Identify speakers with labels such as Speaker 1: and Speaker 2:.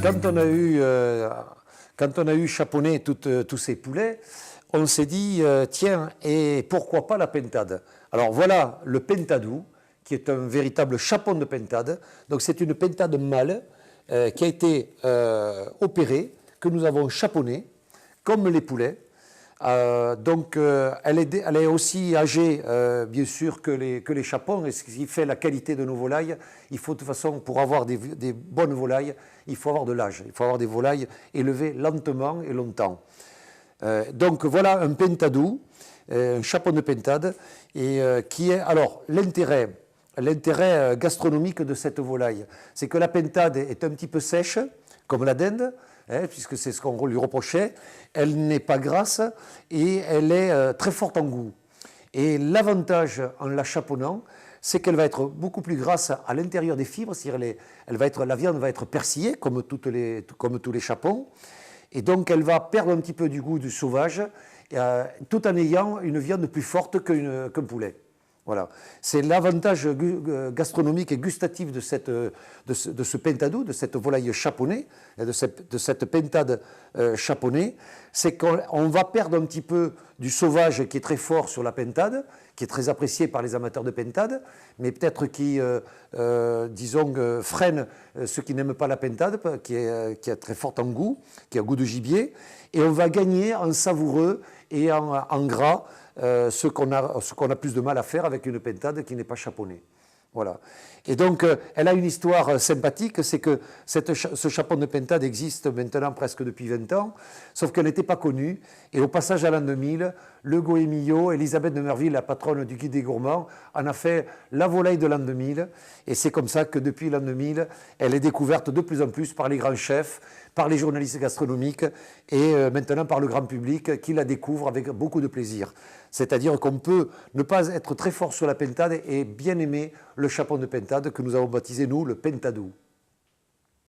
Speaker 1: quand on a eu chaponné tous ces poulets, on s'est dit, tiens, et pourquoi pas la pentade? Alors voilà le pentadou, qui est un véritable chapon de pentade. Donc c'est une pentade mâle qui a été opérée, que nous avons chaponné, comme les poulets. Elle est aussi âgée, bien sûr, que les chapons, et ce qui fait la qualité de nos volailles. Il faut de toute façon, pour avoir des bonnes volailles, il faut avoir de l'âge. Il faut avoir des volailles élevées lentement et longtemps. Donc voilà un pentadou, un chapon de pentade, et qui est, alors, l'intérêt gastronomique de cette volaille, c'est que la pentade est un petit peu sèche, comme la dinde, puisque c'est ce qu'on lui reprochait. Elle n'est pas grasse et elle est très forte en goût. Et l'avantage en la chaponnant, c'est qu'elle va être beaucoup plus grasse à l'intérieur des fibres, c'est-à-dire la viande va être persillée, comme tous les chapons, et donc elle va perdre un petit peu du goût du sauvage, tout en ayant une viande plus forte qu'un poulet. Voilà. C'est l'avantage gastronomique et gustatif de ce pentadou, de cette volaille chaponnée, de cette pentade chaponnée, c'est qu'on va perdre un petit peu du sauvage qui est très fort sur la pentade, qui est très apprécié par les amateurs de pentade, mais peut-être qui, disons, freine ceux qui n'aiment pas la pentade, qui est très forte en goût, qui a goût de gibier, et on va gagner en savoureux et en gras, ce qu'on a plus de mal à faire avec une pentade qui n'est pas chaponnée. Voilà. Et donc, elle a une histoire sympathique, c'est que ce chapon de pentade existe maintenant presque depuis 20 ans, sauf qu'elle n'était pas connue. Et au passage à l'an 2000, le Goemio, Elisabeth de Merville, la patronne du Guide des Gourmands, en a fait la volaille de l'an 2000. Et c'est comme ça que depuis l'an 2000, elle est découverte de plus en plus par les grands chefs, par les journalistes gastronomiques et maintenant par le grand public qui la découvre avec beaucoup de plaisir. C'est-à-dire qu'on peut ne pas être très fort sur la pentade et bien aimer le chapon de pentade que nous avons baptisé, nous, le pentadou.